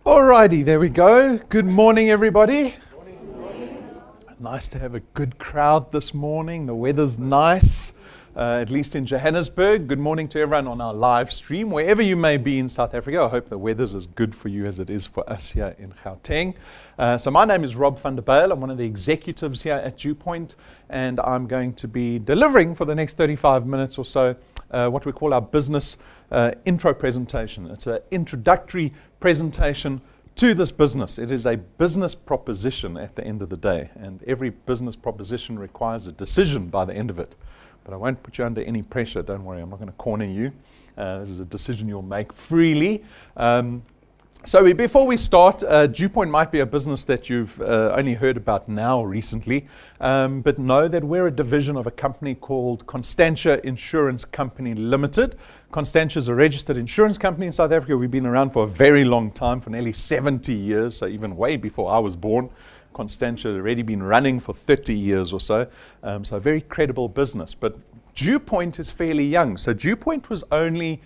Alrighty, there we go. Good morning, everybody. Nice to have a good crowd this morning. The weather's nice, at least in Johannesburg. Good morning to everyone on our live stream. Wherever you may be in South Africa, I hope the weather's as good for you as it is for us here in Gauteng. So my name is Rob van der Bijl. I'm one of the executives here at DuePoint, and I'm going to be delivering for the next 35 minutes or so what we call our business intro presentation. It's an introductory presentation to this business. It is a business proposition at the end of the day, and every business proposition requires a decision by the end of it. But I won't put you under any pressure, don't worry, I'm not going to corner you. This is a decision you'll make freely. So before we start, DuePoint might be a business that you've only heard about now recently, but know that we're a division of a company called Constantia Insurance Company Limited. Constantia is a registered insurance company in South Africa. We've been around for a very long time, for nearly 70 years, so even way before I was born. Constantia had already been running for 30 years or so, so a very credible business. But DuePoint is fairly young. So DuePoint was only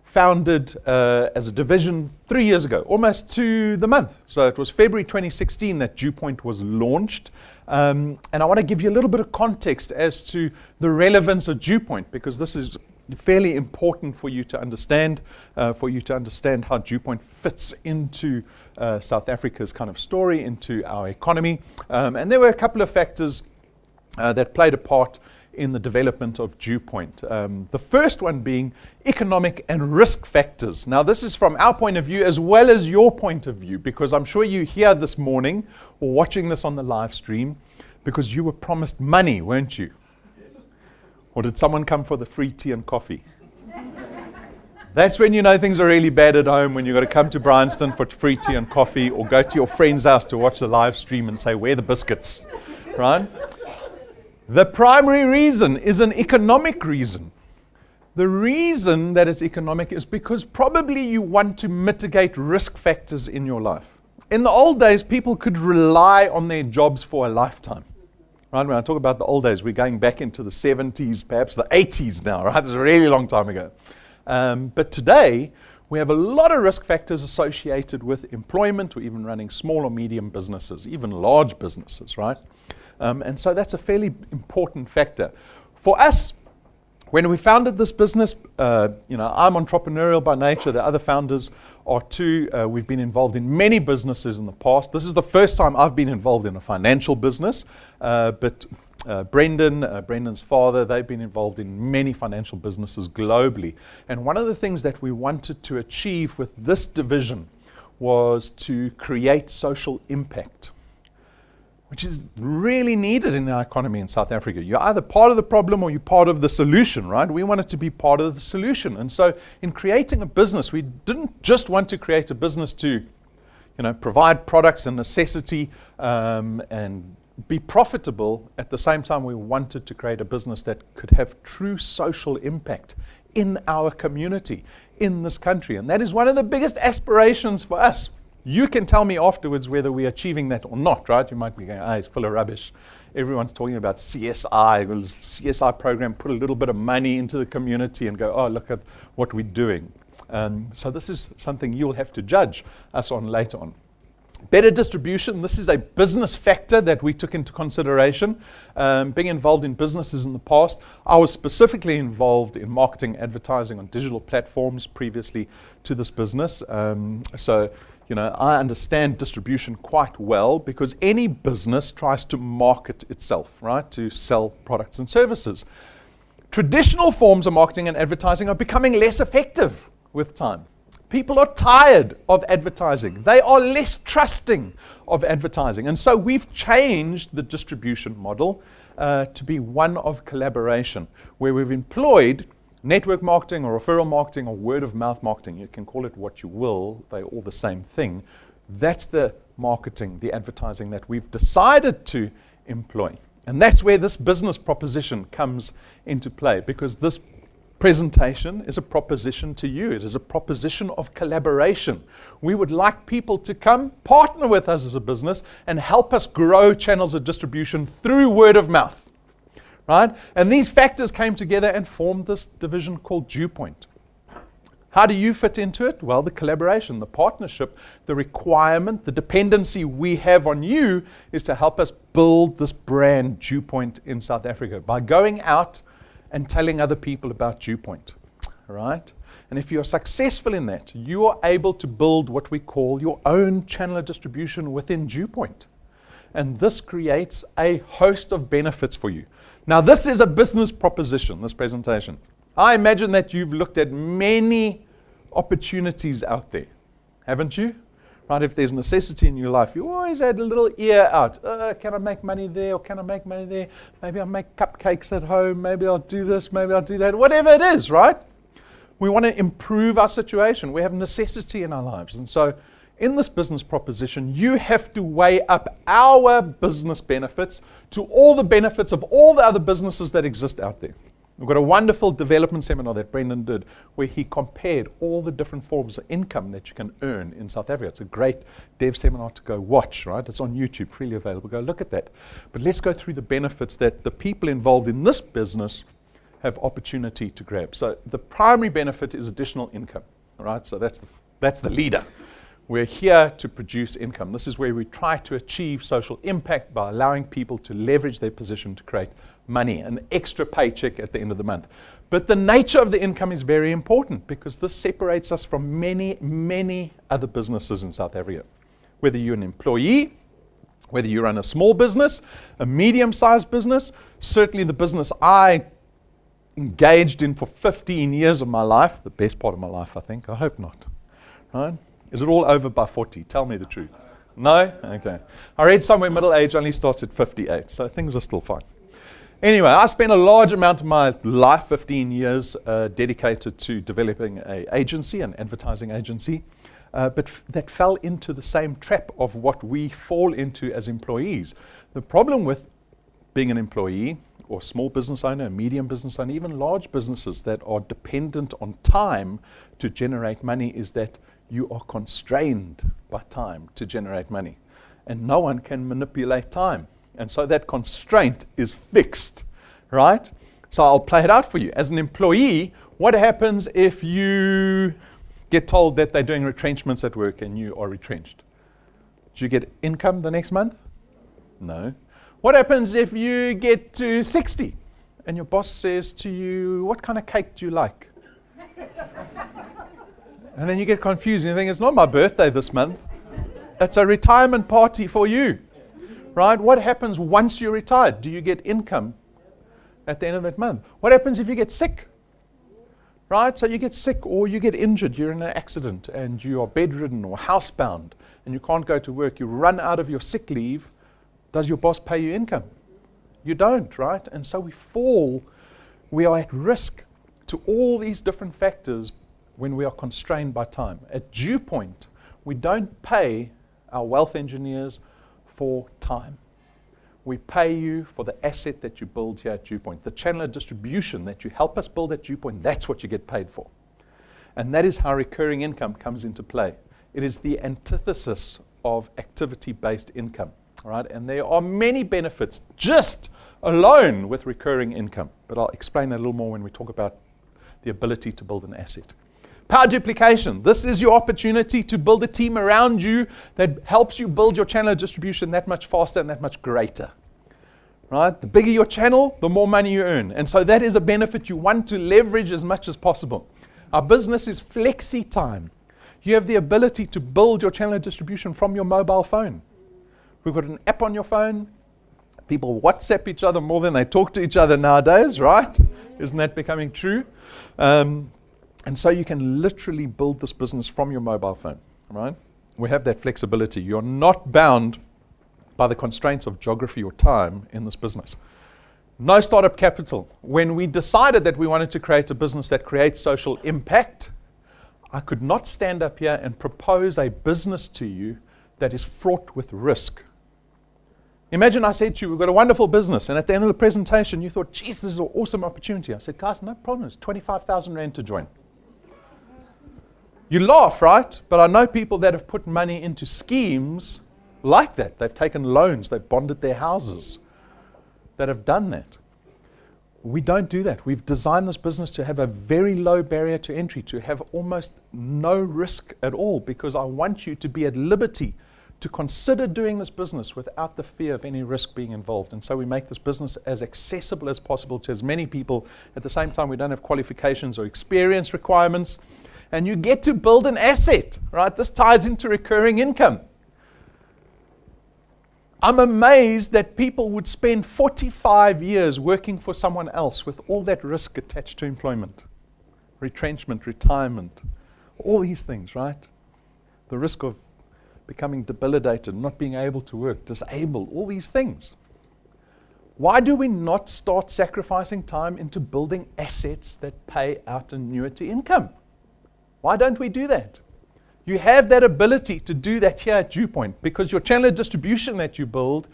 founded as a division 3 years ago, almost to the month. So it was February 2016 that DuePoint was launched. And I want to give you a little bit of context as to the relevance of DuePoint, because this is fairly important for you to understand how DuePoint fits into South Africa's kind of story, into our economy. And there were a couple of factors that played a part in the development of DuePoint. The first one being economic and risk factors. Now, this is from our point of view as well as your point of view, because I'm sure you here this morning or watching this on the live stream because you were promised money, weren't you? Yes. Or did someone come for the free tea and coffee? That's when you know things are really bad at home, when you've got to come to Bryanston for free tea and coffee, or go to your friend's house to watch the live stream and say, where are the biscuits, right? The primary reason is an economic reason. The reason that it's economic is because probably you want to mitigate risk factors in your life. In the old days, people could rely on their jobs for a lifetime. Right? When I talk about the old days, we're going back into the 70s, perhaps the 80s now, right? It's a really long time ago. But today, we have a lot of risk factors associated with employment, or even running small or medium businesses, even large businesses, right? And so that's a fairly important factor. For us, when we founded this business, I'm entrepreneurial by nature. The other founders are too. We've been involved in many businesses in the past. This is the first time I've been involved in a financial business. But Brendan's father, they've been involved in many financial businesses globally. And one of the things that we wanted to achieve with this division was to create social impact, which is really needed in our economy in South Africa. You're either part of the problem or you're part of the solution, right? We wanted to be part of the solution. And so in creating a business, we didn't just want to create a business to, provide products and necessity and be profitable. At the same time, we wanted to create a business that could have true social impact in our community, in this country. And that is one of the biggest aspirations for us. You can tell me afterwards whether we're achieving that or not, right? You might be going, it's full of rubbish. Everyone's talking about CSI. Well, CSI program, put a little bit of money into the community and go, look at what we're doing. So this is something you'll have to judge us on later on. Better distribution. This is a business factor that we took into consideration. Being involved in businesses in the past, I was specifically involved in marketing, advertising on digital platforms previously to this business. I understand distribution quite well, because any business tries to market itself, right, to sell products and services. Traditional forms of marketing and advertising are becoming less effective with time. People are tired of advertising. They are less trusting of advertising. And so we've changed the distribution model to be one of collaboration, where we've employed network marketing or referral marketing or word of mouth marketing. You can call it what you will. They're all the same thing. That's the marketing, the advertising that we've decided to employ. And that's where this business proposition comes into play, because this presentation is a proposition to you. It is a proposition of collaboration. We would like people to come partner with us as a business and help us grow channels of distribution through word of mouth. Right? And these factors came together and formed this division called DuePoint. How do you fit into it? Well, the collaboration, the partnership, the requirement, the dependency we have on you is to help us build this brand DuePoint in South Africa by going out and telling other people about DuePoint, right? And if you're successful in that, you are able to build what we call your own channel of distribution within DuePoint. And this creates a host of benefits for you. Now, this is a business proposition, this presentation. I imagine that you've looked at many opportunities out there, haven't you? Right, if there's necessity in your life, you always had a little ear out. Can I make money there, or can I make money there? Maybe I'll make cupcakes at home, maybe I'll do this, maybe I'll do that, whatever it is, right? We want to improve our situation. We have necessity in our lives. And so in this business proposition, you have to weigh up our business benefits to all the benefits of all the other businesses that exist out there. We've got a wonderful development seminar that Brendan did where he compared all the different forms of income that you can earn in South Africa. It's a great dev seminar to go watch, right? It's on YouTube, freely available. Go look at that. But let's go through the benefits that the people involved in this business have opportunity to grab. So the primary benefit is additional income, all right? So that's the leader. We're here to produce income. This is where we try to achieve social impact by allowing people to leverage their position to create money, an extra paycheck at the end of the month. But the nature of the income is very important because this separates us from many, many other businesses in South Africa. Whether you're an employee, whether you run a small business, a medium-sized business, certainly the business I engaged in for 15 years of my life, the best part of my life, I think. I hope not. Right? Is it all over by 40? Tell me the truth. No? Okay. I read somewhere middle age only starts at 58, so things are still fine. Anyway, I spent a large amount of my life, 15 years, dedicated to developing an agency, an advertising agency, but that fell into the same trap of what we fall into as employees. The problem with being an employee or small business owner, a medium business owner, even large businesses that are dependent on time to generate money is that you are constrained by time to generate money. And no one can manipulate time. And so that constraint is fixed, right? So I'll play it out for you. As an employee, what happens if you get told that they're doing retrenchments at work and you are retrenched? Do you get income the next month? No. What happens if you get to 60 and your boss says to you, what kind of cake do you like? And then you get confused and you think, it's not my birthday this month. It's a retirement party for you, right? What happens once you're retired? Do you get income at the end of that month? What happens if you get sick, right? So you get sick or you get injured, you're in an accident and you are bedridden or housebound and you can't go to work. You run out of your sick leave. Does your boss pay you income? You don't, right? And so we are at risk to all these different factors when we are constrained by time. At DuePoint, we don't pay our wealth engineers for time. We pay you for the asset that you build here at DuePoint. The channel of distribution that you help us build at DuePoint, that's what you get paid for. And that is how recurring income comes into play. It is the antithesis of activity-based income, right? And there are many benefits just alone with recurring income. But I'll explain that a little more when we talk about the ability to build an asset. Power duplication. This is your opportunity to build a team around you that helps you build your channel of distribution that much faster and that much greater. Right? The bigger your channel, the more money you earn. And so that is a benefit you want to leverage as much as possible. Our business is flexi time. You have the ability to build your channel of distribution from your mobile phone. We've got an app on your phone. People WhatsApp each other more than they talk to each other nowadays, right? Isn't that becoming true? And so you can literally build this business from your mobile phone, right? We have that flexibility. You're not bound by the constraints of geography or time in this business. No startup capital. When we decided that we wanted to create a business that creates social impact, I could not stand up here and propose a business to you that is fraught with risk. Imagine I said to you, we've got a wonderful business, and at the end of the presentation, you thought, geez, this is an awesome opportunity. I said, guys, no problem. It's 25,000 Rand to join. You laugh, right? But I know people that have put money into schemes like that. They've taken loans, they've bonded their houses, that have done that. We don't do that. We've designed this business to have a very low barrier to entry, to have almost no risk at all, because I want you to be at liberty to consider doing this business without the fear of any risk being involved. And so we make this business as accessible as possible to as many people. At the same time, we don't have qualifications or experience requirements. And you get to build an asset, right? This ties into recurring income. I'm amazed that people would spend 45 years working for someone else with all that risk attached to employment, retrenchment, retirement, all these things, right? The risk of becoming debilitated, not being able to work, disabled, all these things. Why do we not start sacrificing time into building assets that pay out annuity income? Why don't we do that? You have that ability to do that here at DuePoint because your channel of distribution that you build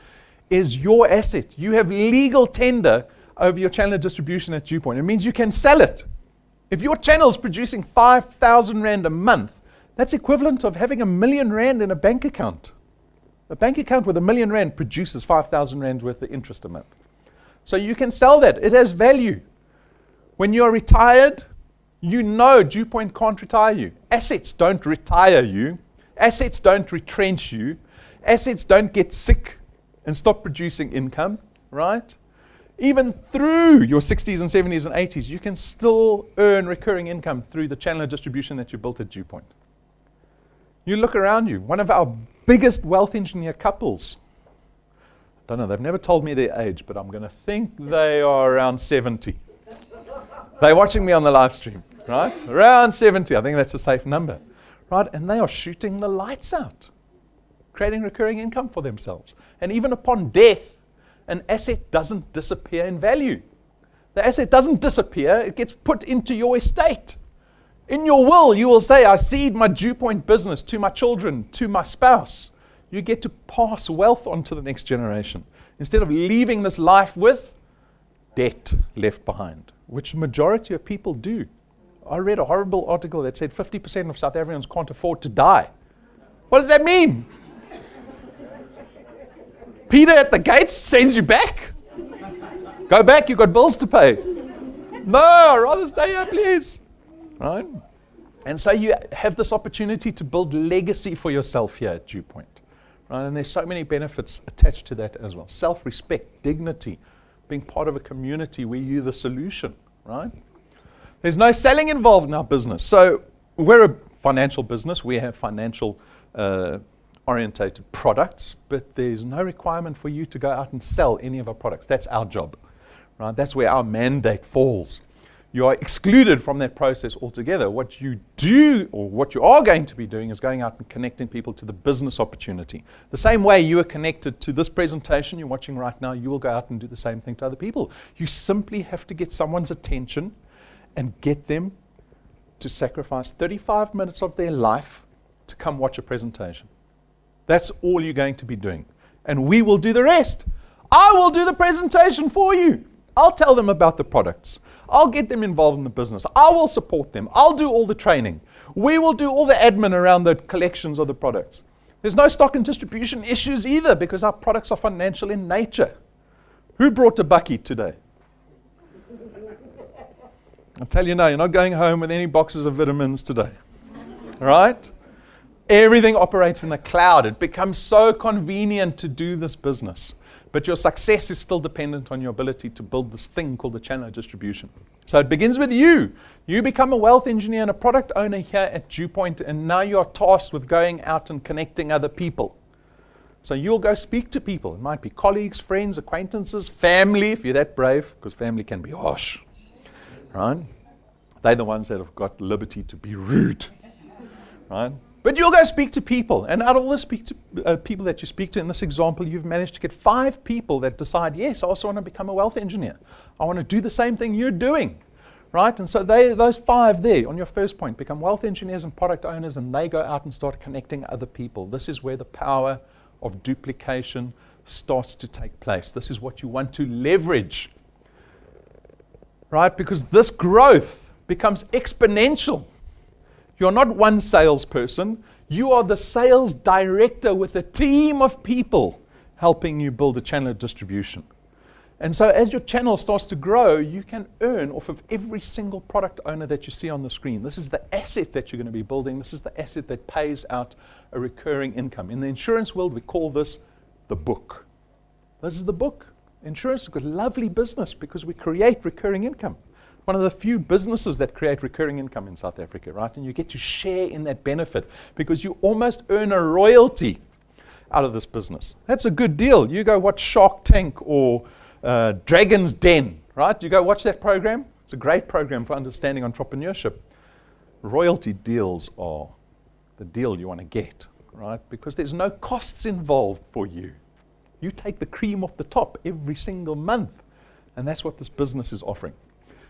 is your asset. You have legal tender over your channel of distribution at DuePoint. It means you can sell it. If your channel is producing 5,000 Rand a month, that's equivalent of having 1 million Rand in a bank account. A bank account with 1 million Rand produces 5,000 Rand worth of interest a month. So you can sell that. It has value. When you're retired, you know DuePoint can't retire you. Assets don't retire you. Assets don't retrench you. Assets don't get sick and stop producing income, right? Even through your 60s and 70s and 80s, you can still earn recurring income through the channel of distribution that you built at DuePoint. You look around you, one of our biggest wealth engineer couples, I don't know, they've never told me their age, but I'm going to think they are around 70. They're watching me on the live stream, right? Around 70, I think that's a safe number, right? And they are shooting the lights out, creating recurring income for themselves. And even upon death, an asset doesn't disappear in value. The asset doesn't disappear, it gets put into your estate. In your will, you will say, I cede my DuePoint business to my children, to my spouse. You get to pass wealth on to the next generation instead of leaving this life with debt left behind, which the majority of people do. I read a horrible article that said 50% of South Africans can't afford to die. What does that mean? Peter at the gates sends you back? Go back, you've got bills to pay. No, I'd rather stay here, please. Right? And so you have this opportunity to build legacy for yourself here at DuePoint. Right? And there's so many benefits attached to that as well. Self-respect, dignity, being part of a community where you're the solution. Right? There's no selling involved in our business. So we're a financial business. We have financial orientated products, but there's no requirement for you to go out and sell any of our products. That's our job. Right? That's where our mandate falls. You are excluded from that process altogether. What you do, or what you are going to be doing, is going out and connecting people to the business opportunity. The same way you are connected to this presentation you're watching right now, you will go out and do the same thing to other people. You simply have to get someone's attention and get them to sacrifice 35 minutes of their life to come watch a presentation. That's all you're going to be doing. And we will do the rest. I will do the presentation for you. I'll tell them about the products. I'll get them involved in the business. I will support them. I'll do all the training. We will do all the admin around the collections of the products. There's no stock and distribution issues either because our products are financial in nature. Who brought a bucky today? I'll tell you now, you're not going home with any boxes of vitamins today. All right? Everything operates in the cloud. It becomes so convenient to do this business. But your success is still dependent on your ability to build this thing called the channel of distribution. So it begins with you. You become a wealth engineer and a product owner here at DuePoint, and now you're tasked with going out and connecting other people. So you'll go speak to people. It might be colleagues, friends, acquaintances, family, if you're that brave, because family can be harsh. Right? They're the ones that have got liberty to be rude. Right? But you'll go speak to people, and out of all the people that you speak to in this example, you've managed to get 5 people that decide, yes, I also want to become a wealth engineer. I want to do the same thing you're doing, right? And so those 5 there, on your first point, become wealth engineers and product owners, and they go out and start connecting other people. This is where the power of duplication starts to take place. This is what you want to leverage, right? Because this growth becomes exponential. You're not one salesperson. You are the sales director with a team of people helping you build a channel of distribution. And so as your channel starts to grow, you can earn off of every single product owner that you see on the screen. This is the asset that you're going to be building. This is the asset that pays out a recurring income. In the insurance world, we call this the book. This is the book. Insurance is a lovely business because we create recurring income. One of the few businesses that create recurring income in South Africa, right? And you get to share in that benefit because you almost earn a royalty out of this business. That's a good deal. You go watch Shark Tank or Dragon's Den, right? You go watch that program. It's a great program for understanding entrepreneurship. Royalty deals are the deal you want to get, right? Because there's no costs involved for you. You take the cream off the top every single month. And that's what this business is offering.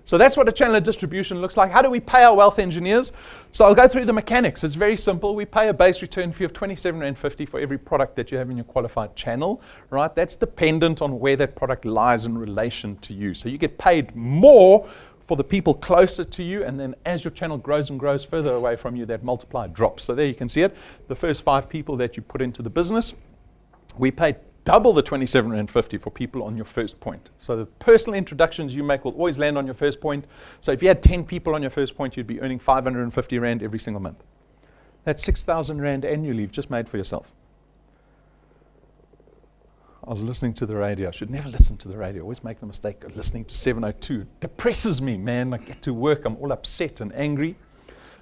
So that's what a channel of distribution looks like. How do we pay our wealth engineers? So I'll go through the mechanics. It's very simple. We pay a base return fee of R27.50 for every product that you have in your qualified channel, right? That's dependent on where that product lies in relation to you. So you get paid more for the people closer to you, and then as your channel grows and grows further away from you, that multiplier drops. So there you can see it. The first 5 people that you put into the business, we pay double the R27.50 for people on your first point. So the personal introductions you make will always land on your first point. So if you had 10 people on your first point, you'd be earning R550 every single month. That's R6,000 annually you've just made for yourself. I was listening to the radio. I should never listen to the radio. I always make the mistake of listening to 702. It depresses me, man. I get to work, I'm all upset and angry.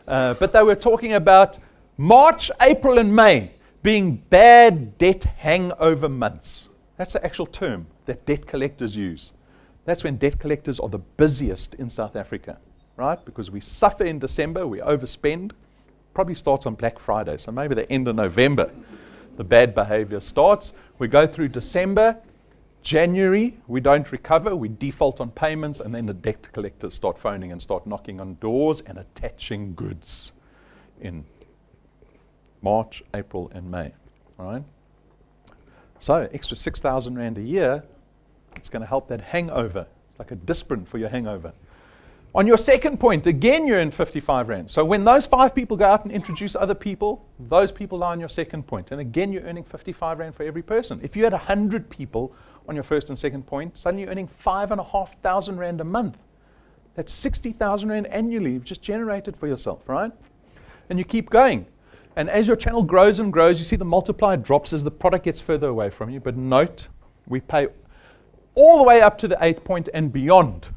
But they were talking about March, April, and May being bad debt hangover months. That's the actual term that debt collectors use. That's when debt collectors are the busiest in South Africa, right? Because we suffer in December, we overspend. Probably starts on Black Friday, so maybe the end of November, the bad behavior starts. We go through December, January, we don't recover, we default on payments, and then the debt collectors start phoning and start knocking on doors and attaching goods in March, April, and May. All right? So, extra R6,000 a year, it's going to help that hangover. It's like a disprin for your hangover. On your second point, again, you earn R55. So, when those 5 people go out and introduce other people, those people lie on your second point. And again, you're earning R55 for every person. If you had 100 people on your first and second point, suddenly you're earning R5,500 a month. That's R60,000 annually you've just generated for yourself, right? And you keep going. And as your channel grows and grows, you see the multiplier drops as the product gets further away from you. But note, we pay all the way up to the 8th point and beyond.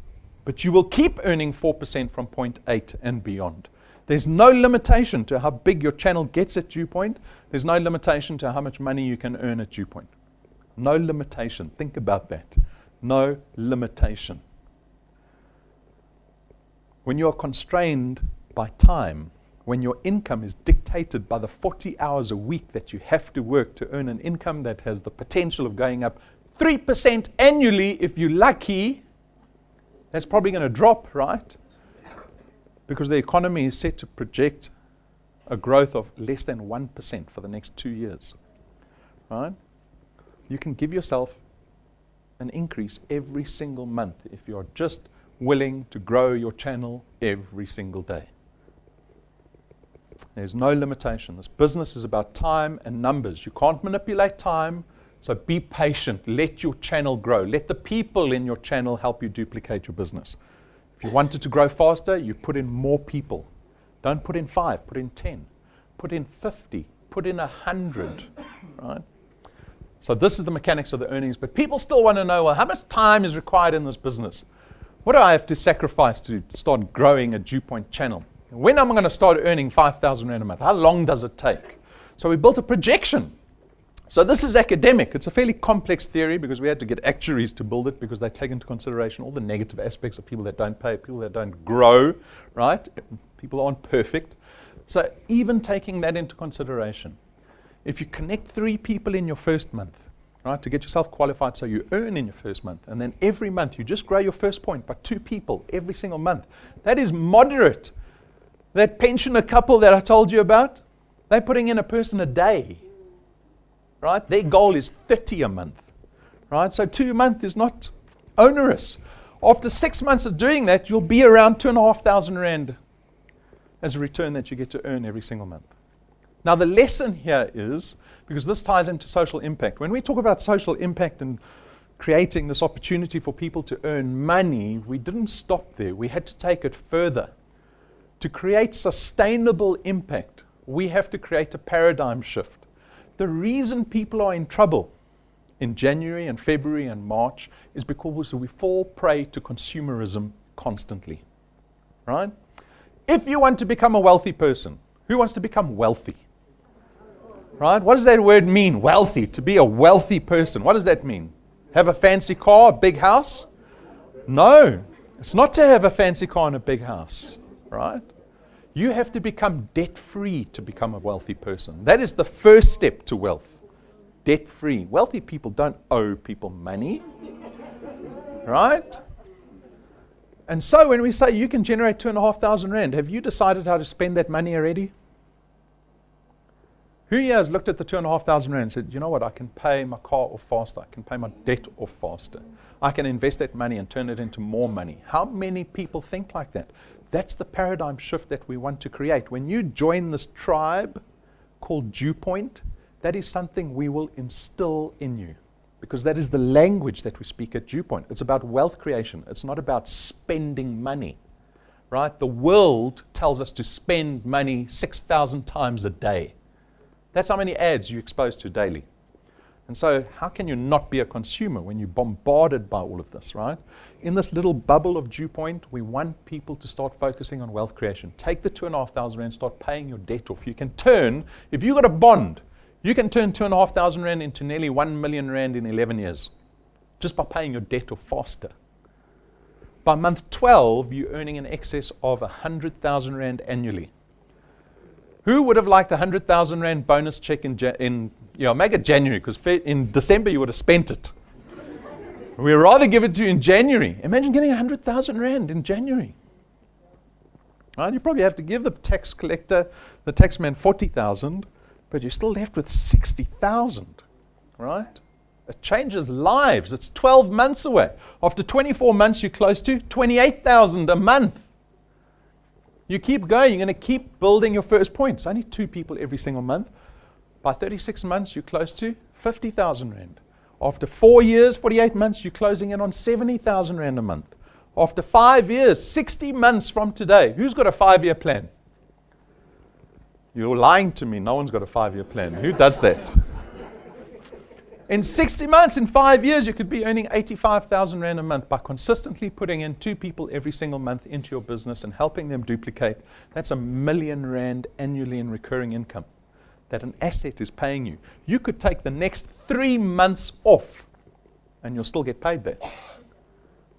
But you will keep earning 4% from point 8 and beyond. There's no limitation to how big your channel gets at DuePoint. There's no limitation to how much money you can earn at DuePoint. No limitation. Think about that. No limitation. When you are constrained by time, when your income is dictated by the 40 hours a week that you have to work to earn an income that has the potential of going up 3% annually if you're lucky, that's probably going to drop, right? Because the economy is set to project a growth of less than 1% for the next 2 years, right? You can give yourself an increase every single month if you're just willing to grow your channel every single day. There's no limitation. This business is about time and numbers. You can't manipulate time, so be patient. Let your channel grow. Let the people in your channel help you duplicate your business. If you want it to grow faster, you put in more people. Don't put in 5, put in 10. Put in 50, put in 100, right? So this is the mechanics of the earnings, but people still want to know, well, how much time is required in this business? What do I have to sacrifice to start growing a DuePoint channel? When am I going to start earning R5,000 a month? How long does it take? So we built a projection. So this is academic. It's a fairly complex theory because we had to get actuaries to build it because they take into consideration all the negative aspects of people that don't pay, people that don't grow, right? People aren't perfect. So even taking that into consideration, if you connect 3 people in your first month, right, to get yourself qualified so you earn in your first month, and then every month you just grow your first point by 2 people every single month, that is moderate. That pensioner couple that I told you about, they're putting in a person a day, right? Their goal is 30 a month, right? So 2 a month is not onerous. After 6 months of doing that, you'll be around R2,500 as a return that you get to earn every single month. Now the lesson here is, because this ties into social impact. When we talk about social impact and creating this opportunity for people to earn money, we didn't stop there. We had to take it further. To create sustainable impact, we have to create a paradigm shift. The reason people are in trouble in January and February and March is because we fall prey to consumerism constantly, right? If you want to become a wealthy person, who wants to become wealthy? Right? What does that word mean, wealthy? To be a wealthy person, what does that mean? Have a fancy car, a big house? No, it's not to have a fancy car and a big house, right? You have to become debt-free to become a wealthy person. That is the first step to wealth. Debt-free. Wealthy people don't owe people money, right? And so when we say you can generate 2,500 rand, have you decided how to spend that money already? Who here has looked at the 2,500 rand and said, you know what, I can pay my car off faster, I can pay my debt off faster, I can invest that money and turn it into more money? How many people think like that? That's the paradigm shift that we want to create. When you join this tribe called DuePoint, that is something we will instill in you, because that is the language that we speak at DuePoint. It's about wealth creation. It's not about spending money, right? The world tells us to spend money 6,000 times a day. That's how many ads you're exposed to daily. And so how can you not be a consumer when you're bombarded by all of this, right? In this little bubble of DuePoint, we want people to start focusing on wealth creation. Take the 2,500 rand, start paying your debt off. You can turn, if you got a bond, you can turn 2,500 rand into nearly 1 million rand in 11 years, just by paying your debt off faster. By month 12, you're earning in excess of 100,000 rand annually. Who would have liked a 100,000 rand bonus check make it January, because in December you would have spent it. We'd rather give it to you in January. Imagine getting 100,000 rand in January. Right? You probably have to give the tax collector, the tax man 40,000, but you're still left with 60,000, right? It changes lives. It's 12 months away. After 24 months, you're close to 28,000 a month. You keep going. You're going to keep building your first points. Only 2 people every single month. By 36 months, you're close to 50,000 rand. After 4 years, 48 months, you're closing in on 70,000 rand a month. After 5 years, 60 months from today, who's got a 5-year plan? You're lying to me. No one's got a 5-year plan. Who does that? In 60 months, in 5 years, you could be earning 85,000 rand a month by consistently putting in 2 people every single month into your business and helping them duplicate. That's 1 million rand annually in recurring income that an asset is paying you. You could take the next 3 months off and you'll still get paid that.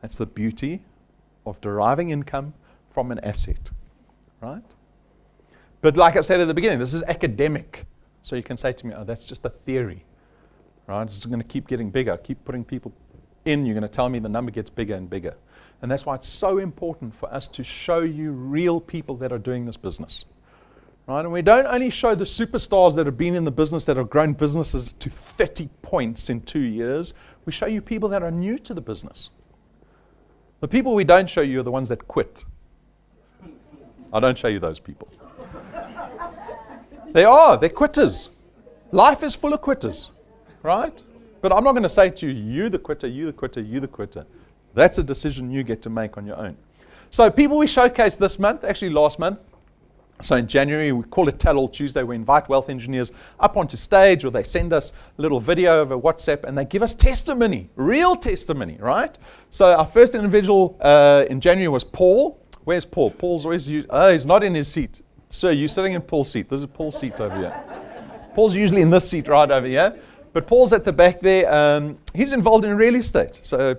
That's the beauty of deriving income from an asset, right? But like I said at the beginning, this is academic. So you can say to me, oh, that's just a theory. Right? It's going to keep getting bigger. Keep putting people in. You're going to tell me the number gets bigger and bigger. And that's why it's so important for us to show you real people that are doing this business. Right? And we don't only show the superstars that have been in the business, that have grown businesses to 30 points in 2 years. We show you people that are new to the business. The people we don't show you are the ones that quit. I don't show you those people. They're quitters. Life is full of quitters. Right? But I'm not going to say to you, you the quitter, you the quitter, you the quitter. That's a decision you get to make on your own. So people we showcased this month, actually last month, so in January, we call it Tell All Tuesday. We invite wealth engineers up onto stage, or they send us a little video over WhatsApp, and they give us testimony, real testimony, right? So our first individual in January was Paul. Where's Paul? Paul's always he's not in his seat. Sir, you're sitting in Paul's seat. This is Paul's seat over here. Paul's usually in this seat right over here. But Paul's at the back there. He's involved in real estate. So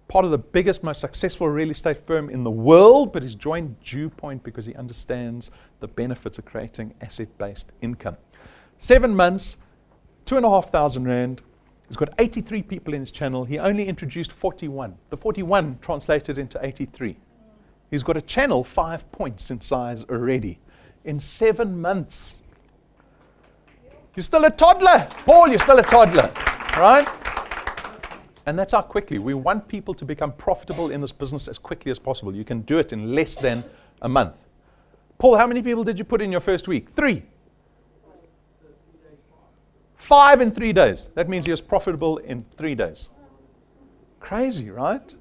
part of the biggest, most successful real estate firm in the world, but he's joined DuePoint because he understands the benefits of creating asset-based income. 7 months, 2,500 rand. He's got 83 people in his channel. He only introduced 41. The 41 translated into 83. He's got a channel 5 points in size already in 7 months. You're still a toddler. Paul, you're still a toddler, right? And that's how quickly. We want people to become profitable in this business as quickly as possible. You can do it in less than a month. Paul, how many people did you put in your first week? 3. 5 in 3 days. That means he was profitable in 3 days. Crazy, right?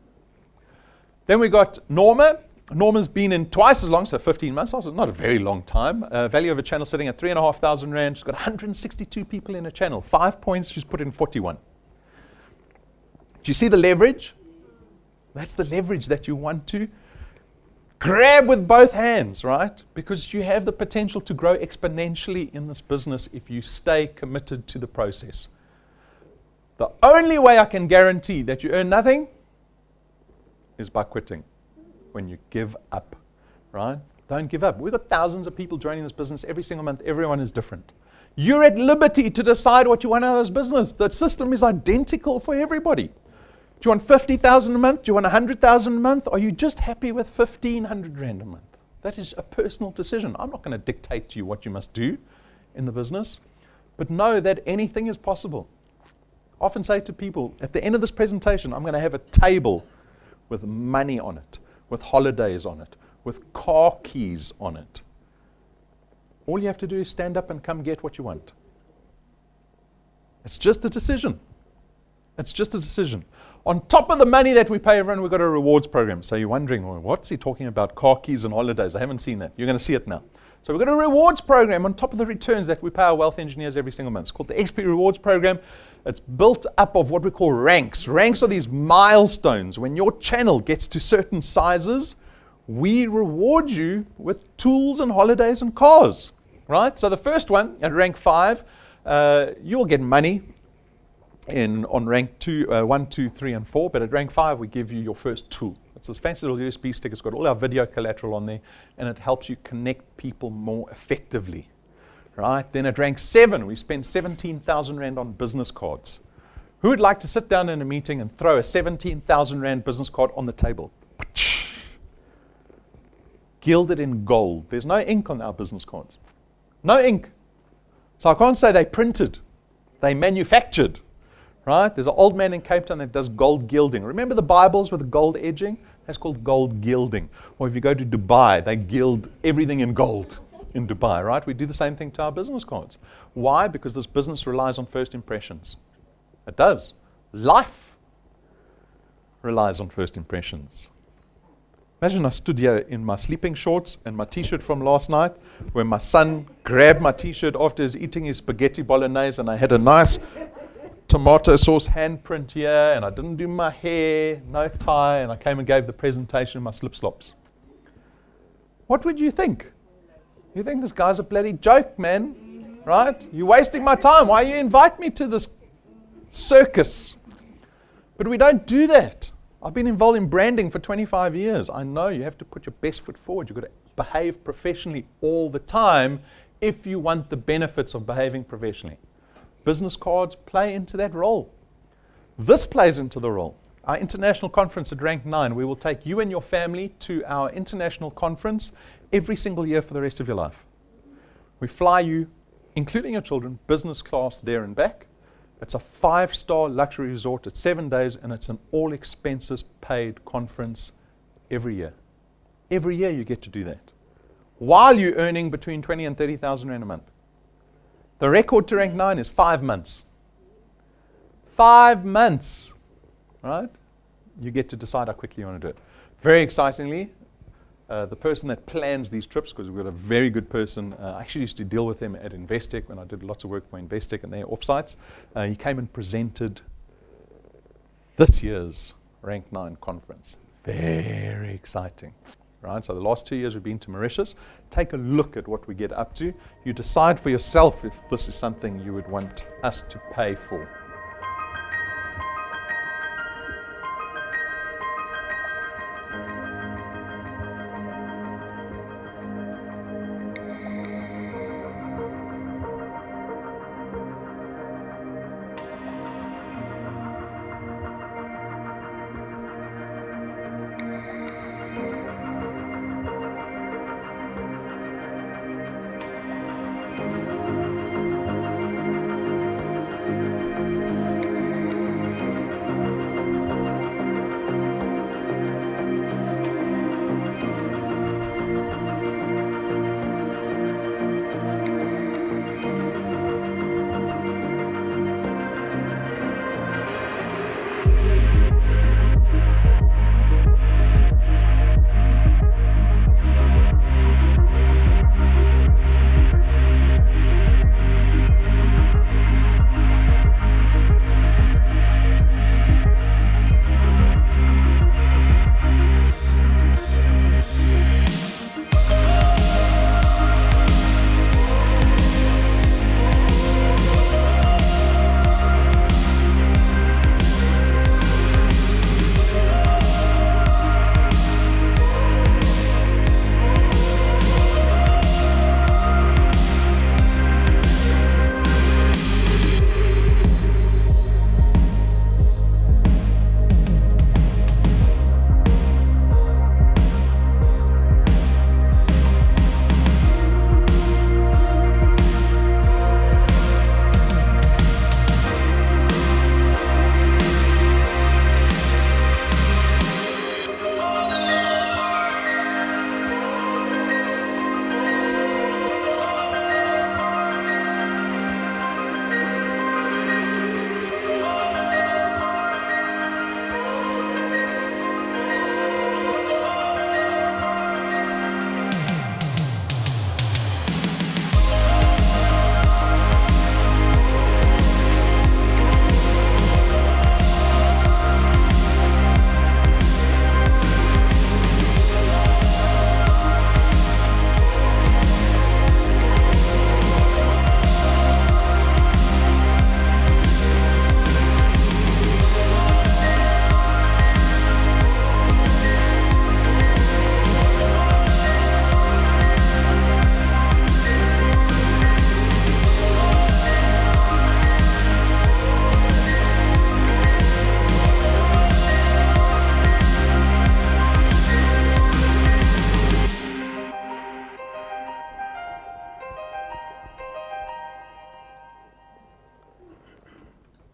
Then we got Norma. Norma's been in twice as long, so 15 months, also not a very long time. Value of a channel sitting at 3,500 Rand. She's got 162 people in a channel. 5 points, she's put in 41. Do you see the leverage? That's the leverage that you want to grab with both hands, right? Because you have the potential to grow exponentially in this business if you stay committed to the process. The only way I can guarantee that you earn nothing is by quitting. When you give up, right? Don't give up. We've got thousands of people joining this business every single month. Everyone is different. You're at liberty to decide what you want out of this business. The system is identical for everybody. Do you want 50,000 a month? Do you want 100,000 a month? Are you just happy with 1,500 Rand a month? That is a personal decision. I'm not going to dictate to you what you must do in the business, but know that anything is possible. I often say to people, at the end of this presentation, I'm going to have a table with money on it, with holidays on it, with car keys on it. All you have to do is stand up and come get what you want. It's just a decision. It's just a decision. On top of the money that we pay everyone, we've got a rewards program. So you're wondering, well, what's he talking about? Car keys and holidays. I haven't seen that. You're going to see it now. So we've got a rewards program on top of the returns that we pay our wealth engineers every single month. It's called the XP Rewards Program. It's built up of what we call ranks. Ranks are these milestones. When your channel gets to certain sizes, we reward you with tools and holidays and cars, right? So the first one, at rank 5, you'll get money on rank 1, 2, 3, and 4. But at rank 5, we give you your first tool. It's this fancy little USB stick. It's got all our video collateral on there, and it helps you connect people more effectively. Right? Then at rank 7, we spend 17,000 Rand on business cards. Who would like to sit down in a meeting and throw a 17,000 Rand business card on the table? Gilded in gold. There's no ink on our business cards. No ink. So I can't say they printed. They manufactured. Right? There's an old man in Cape Town that does gold gilding. Remember the Bibles with the gold edging? That's called gold gilding. Or if you go to Dubai, they gild everything in gold in Dubai, right? We do the same thing to our business cards. Why? Because this business relies on first impressions. It does. Life relies on first impressions. Imagine I stood here in my sleeping shorts and my t-shirt from last night, where my son grabbed my t-shirt after he's eating his spaghetti bolognese, and I had a nice tomato sauce handprint here, and I didn't do my hair, no tie, and I came and gave the presentation in my slip-slops. What would you think? You think this guy's a bloody joke, man, right? You're wasting my time. Why you invite me to this circus? But we don't do that. I've been involved in branding for 25 years. I know you have to put your best foot forward. You've got to behave professionally all the time if you want the benefits of behaving professionally. Business cards play into that role. This plays into the role. Our international conference at rank 9, we will take you and your family to our international conference every single year for the rest of your life. We fly you, including your children, business class there and back. It's a 5-star luxury resort. It's 7 days, and it's an all expenses paid conference every year. Every year you get to do that, while you're earning between 20 and 30,000 Rand a month. The record to rank 9 is 5 months. 5 months, right? You get to decide how quickly you want to do it. Very excitingly, the person that plans these trips, because we've got a very good person, I actually used to deal with him at Investec when I did lots of work for Investec and their offsites. He came and presented this year's rank 9 conference. Very exciting. Right? So the last 2 years we've been to Mauritius. Take a look at what we get up to. You decide for yourself if this is something you would want us to pay for.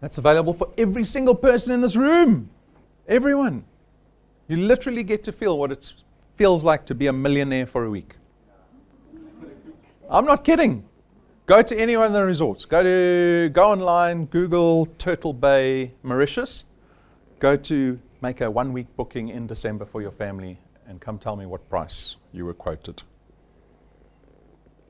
That's available for every single person in this room. Everyone. You literally get to feel what it feels like to be a millionaire for a week. I'm not kidding. Go to any one of the resorts. Go online, Google Turtle Bay, Mauritius. Go to make a 1-week booking in December for your family and come tell me what price you were quoted.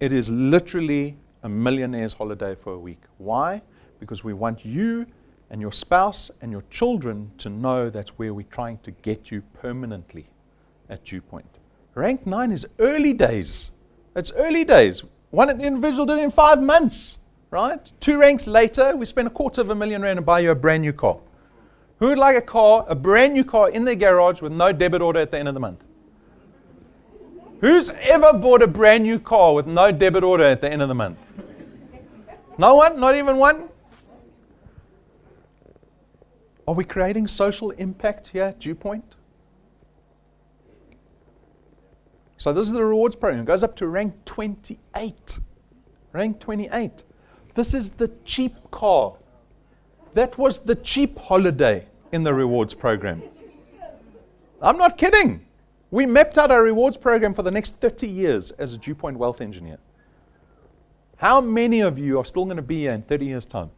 It is literally a millionaire's holiday for a week. Why? Because we want you and your spouse and your children to know that's where we're trying to get you permanently at DuePoint. Rank 9 is early days. It's early days. One individual did it in 5 months, right? 2 ranks later, we spent $250,000 to buy you a brand new car. Who would like a brand new car in their garage with no debit order at the end of the month? Who's ever bought a brand new car with no debit order at the end of the month? No one? Not even one? Are we creating social impact here at DuePoint? So this is the rewards program. It goes up to rank 28. Rank 28. This is the cheap car. That was the cheap holiday in the rewards program. I'm not kidding. We mapped out our rewards program for the next 30 years as a DuePoint wealth engineer. How many of you are still going to be here in 30 years' time?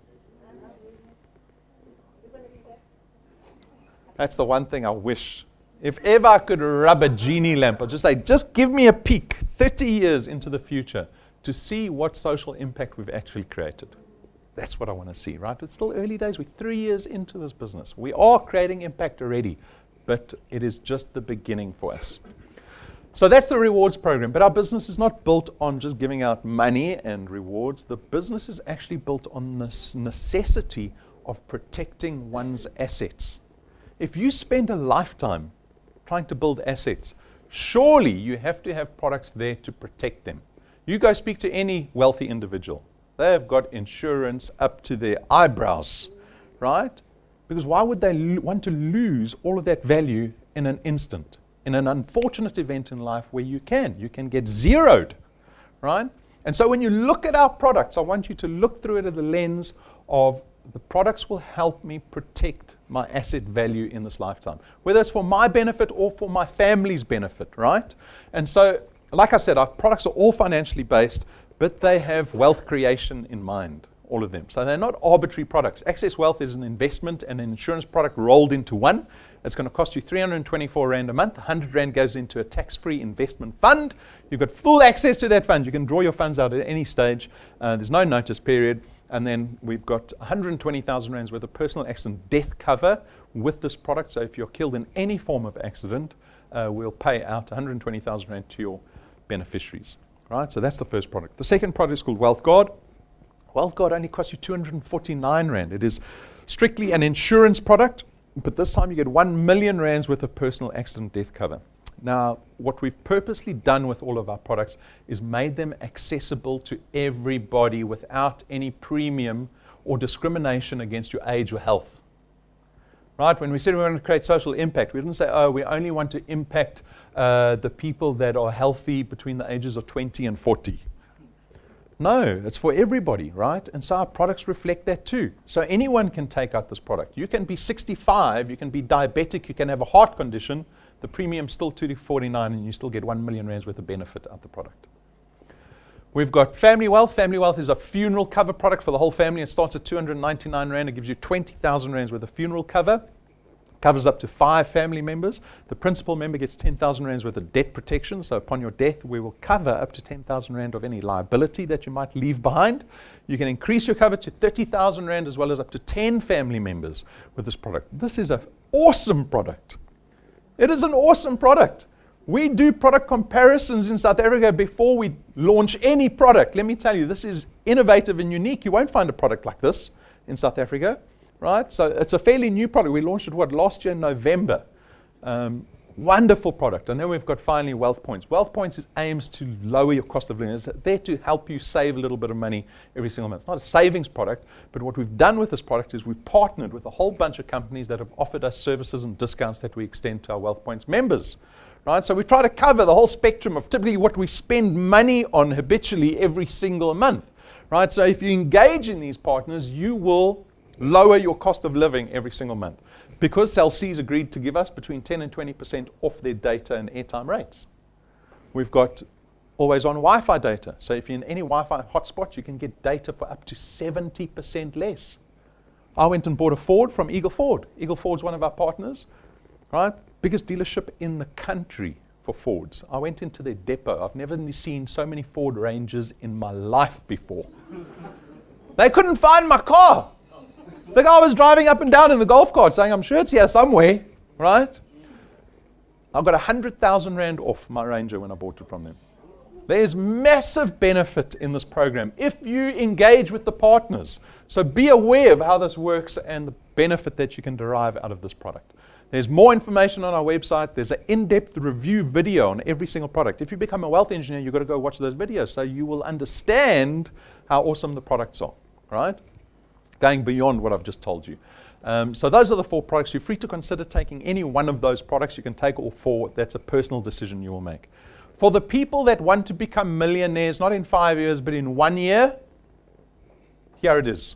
That's the one thing I wish. If ever I could rub a genie lamp, I'd just say, just give me a peek 30 years into the future to see what social impact we've actually created. That's what I want to see, right? It's still early days. We're 3 years into this business. We are creating impact already, but it is just the beginning for us. So that's the rewards program. But our business is not built on just giving out money and rewards. The business is actually built on this necessity of protecting one's assets. If you spend a lifetime trying to build assets, surely you have to have products there to protect them. You go speak to any wealthy individual. They have got insurance up to their eyebrows, right? Because why would they want to lose all of that value in an instant? In an unfortunate event in life where you can get zeroed, right? And so when you look at our products, I want you to look through it at the lens of the products will help me protect my asset value in this lifetime, whether it's for my benefit or for my family's benefit, right? And so, like I said, our products are all financially based, but they have wealth creation in mind, all of them. So they're not arbitrary products. Access Wealth is an investment and an insurance product rolled into one. It's going to cost you 324 Rand a month. 100 Rand goes into a tax-free investment fund. You've got full access to that fund. You can draw your funds out at any stage. There's no notice period. And then we've got 120,000 Rands worth of personal accident death cover with this product. So if you're killed in any form of accident, we'll pay out 120,000 Rand to your beneficiaries. Right? So that's the first product. The second product is called Wealth Guard. Wealth Guard only costs you 249 Rand. It is strictly an insurance product, but this time you get 1 million Rands worth of personal accident death cover. Now, what we've purposely done with all of our products is made them accessible to everybody without any premium or discrimination against your age or health. Right? When we said we wanted to create social impact, we didn't say, oh, we only want to impact the people that are healthy between the ages of 20 and 40. No, it's for everybody, right? And so our products reflect that too. So anyone can take out this product. You can be 65, you can be diabetic, you can have a heart condition. The premium's still 249 and you still get 1 million Rands worth of benefit out the product. We've got Family Wealth. Family Wealth is a funeral cover product for the whole family. It starts at 299 Rand. It gives you 20,000 Rands worth of funeral cover. Covers up to 5 family members. The principal member gets 10,000 Rands worth of debt protection. So upon your death, we will cover up to 10,000 Rand of any liability that you might leave behind. You can increase your cover to 30,000 Rand as well as up to 10 family members with this product. This is an awesome product. It is an awesome product. We do product comparisons in South Africa before we launch any product. Let me tell you, this is innovative and unique. You won't find a product like this in South Africa, right? So it's a fairly new product. We launched it, last year in November. Wonderful product. And then we've got finally Wealth Points. Wealth Points aims to lower your cost of living. It's there to help you save a little bit of money every single month. It's not a savings product, but what we've done with this product is we've partnered with a whole bunch of companies that have offered us services and discounts that we extend to our Wealth Points members. Right? So we try to cover the whole spectrum of typically what we spend money on habitually every single month. Right? So if you engage in these partners, you will Lower your cost of living every single month. Because Cell C's agreed to give us between 10 and 20% off their data and airtime rates. We've got always on Wi-Fi data. So if you're in any Wi-Fi hotspot, you can get data for up to 70% less. I went and bought a Ford from Eagle Ford. Eagle Ford's one of our partners, right? Biggest dealership in the country for Fords. I went into their depot. I've never seen so many Ford Rangers in my life before. They couldn't find my car. The guy was driving up and down in the golf cart saying, I'm sure it's here somewhere, right? I got 100,000 Rand off my Ranger when I bought it from them. There's massive benefit in this program if you engage with the partners. So be aware of how this works and the benefit that you can derive out of this product. There's more information on our website. There's an in-depth review video on every single product. If you become a wealth engineer, you've got to go watch those videos so you will understand how awesome the products are, right? Going beyond what I've just told you. So those are the 4 products. You're free to consider taking any one of those products. You can take all 4. That's a personal decision you will make. For the people that want to become millionaires, not in 5 years, but in 1 year, here it is.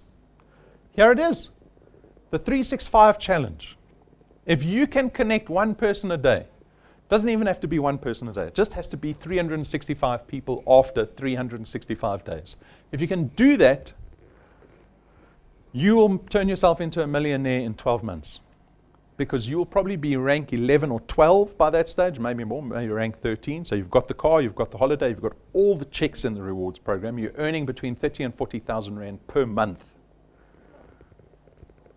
Here it is. The 365 challenge. If you can connect one person a day, doesn't even have to be one person a day. It just has to be 365 people after 365 days. If you can do that, you will turn yourself into a millionaire in 12 months. Because you will probably be rank 11 or 12 by that stage, maybe more, maybe rank 13. So you've got the car, you've got the holiday, you've got all the checks in the rewards program. You're earning between 30 and 40,000 Rand per month.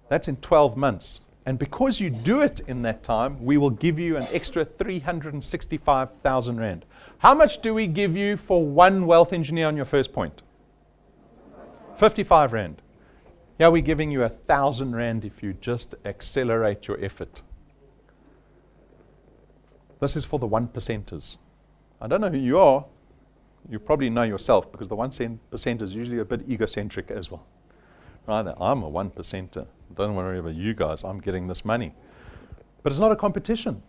That's in 12 months. And because you do it in that time, we will give you an extra 365,000 Rand. How much do we give you for one wealth engineer on your first point? 55 Rand. Yeah, we're giving you 1,000 Rand if you just accelerate your effort. This is for the 1%ers. I don't know who you are. You probably know yourself because the 1% is usually a bit egocentric as well. Right? I'm a 1%er. Don't worry about you guys. I'm getting this money. But it's not a competition.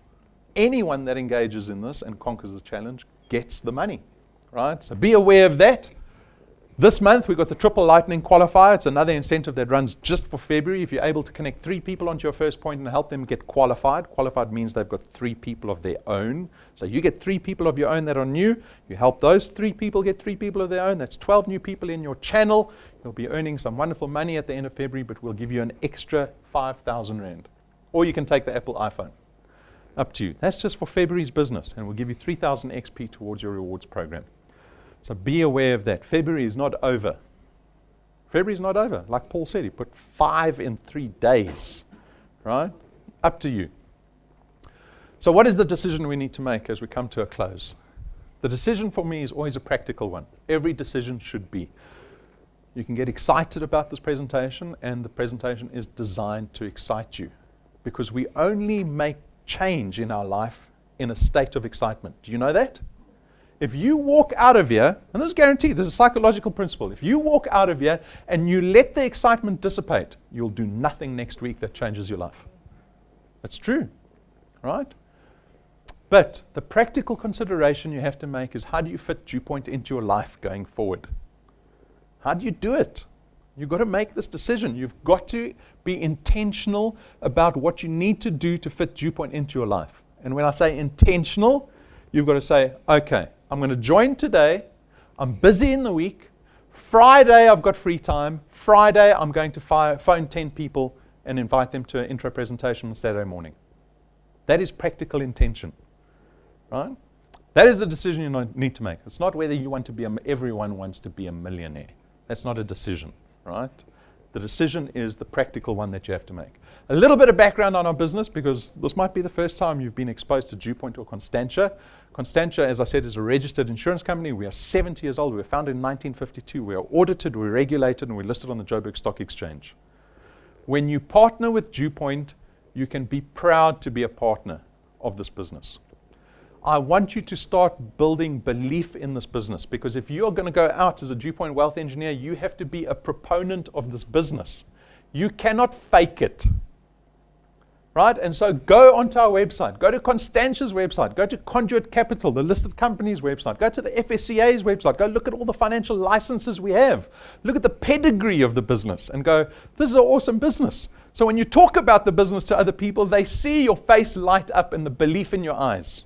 Anyone that engages in this and conquers the challenge gets the money. Right? So be aware of that. This month, we've got the Triple Lightning Qualifier. It's another incentive that runs just for February. If you're able to connect 3 people onto your first point and help them get qualified. Qualified means they've got 3 people of their own. So you get 3 people of your own that are new. You help those 3 people get 3 people of their own. That's 12 new people in your channel. You'll be earning some wonderful money at the end of February, but we'll give you an extra 5,000 Rand. Or you can take the Apple iPhone. Up to you. That's just for February's business, and we'll give you 3,000 XP towards your rewards program. So be aware of that. February is not over. February is not over. Like Paul said, he put 5 in 3 days. Right? Up to you. So what is the decision we need to make as we come to a close? The decision for me is always a practical one. Every decision should be. You can get excited about this presentation, and the presentation is designed to excite you. Because we only make change in our life in a state of excitement. Do you know that? If you walk out of here, and this is guaranteed, this is a psychological principle. If you walk out of here and you let the excitement dissipate, you'll do nothing next week that changes your life. That's true, right? But the practical consideration you have to make is how do you fit DuePoint into your life going forward? How do you do it? You've got to make this decision. You've got to be intentional about what you need to do to fit DuePoint into your life. And when I say intentional, you've got to say, okay, I'm going to join today. I'm busy in the week. Friday, I've got free time. Friday, I'm going to phone 10 people and invite them to an intro presentation on Saturday morning. That is practical intention, right? That is a decision you need to make. It's not whether you want to be everyone wants to be a millionaire. That's not a decision, right? The decision is the practical one that you have to make. A little bit of background on our business, because this might be the first time you've been exposed to DuePoint or Constantia. Constantia, as I said, is a registered insurance company. We are 70 years old. We were founded in 1952. We are audited, we're regulated, and we're listed on the Joburg Stock Exchange. When you partner with DuePoint, you can be proud to be a partner of this business. I want you to start building belief in this business, because if you're going to go out as a DuePoint wealth engineer, you have to be a proponent of this business. You cannot fake it. right? And so go onto our website. Go to Constantia's website. Go to Conduit Capital, the listed company's website. Go to the FSCA's website. Go look at all the financial licenses we have. Look at the pedigree of the business and go, this is an awesome business. So when you talk about the business to other people, they see your face light up and the belief in your eyes.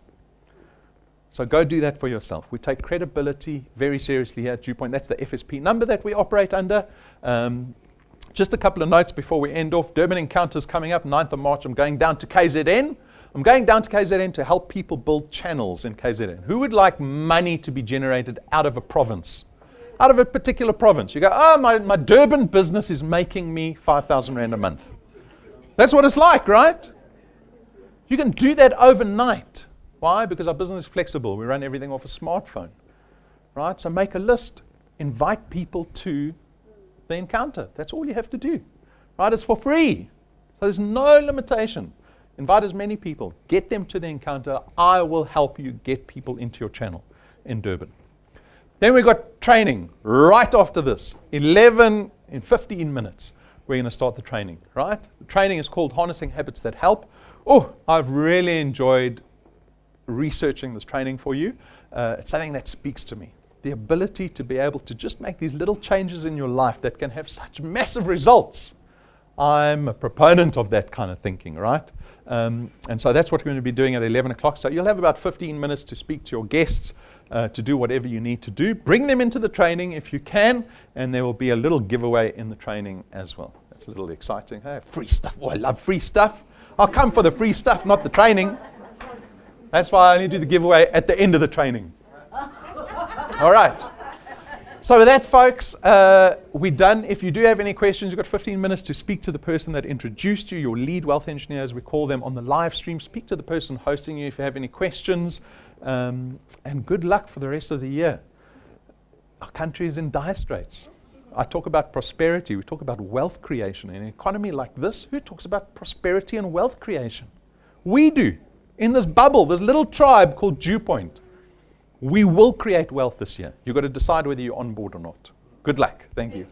So go do that for yourself. We take credibility very seriously here at DuePoint. That's the FSP number that we operate under. Just a couple of notes before we end off. Durban Encounter's coming up, 9th of March. I'm going down to KZN. I'm going down to KZN to help people build channels in KZN. Who would like money to be generated out of a province? Out of a particular province. You go, oh, my Durban business is making me 5,000 Rand a month. That's what it's like, right? You can do that overnight. Why? Because our business is flexible. We run everything off a smartphone, right? So make a list. Invite people to the encounter. That's all you have to do, right? It's for free. So there's no limitation. Invite as many people. Get them to the encounter. I will help you get people into your channel in Durban. Then we've got training right after this. 15 minutes, we're going to start the training, right? The training is called Harnessing Habits That Help. Oh, I've really enjoyed researching this training for you. It's something that speaks to me. The ability to be able to just make these little changes in your life that can have such massive results. I'm a proponent of that kind of thinking, right? And so that's what we're going to be doing at 11 o'clock. So you'll have about 15 minutes to speak to your guests, to do whatever you need to do. Bring them into the training if you can, and there will be a little giveaway in the training as well. That's a little exciting. Hey, free stuff. Oh, I love free stuff. I'll come for the free stuff, not the training. That's why I only do the giveaway at the end of the training. All right. So with that, folks, we're done. If you do have any questions, you've got 15 minutes to speak to the person that introduced you, your lead wealth engineer, as we call them, on the live stream. Speak to the person hosting you if you have any questions. And good luck for the rest of the year. Our country is in dire straits. I talk about prosperity. We talk about wealth creation. In an economy like this, who talks about prosperity and wealth creation? We do. In this bubble, this little tribe called DuePoint. We will create wealth this year. You've got to decide whether you're on board or not. Good luck. Thank you.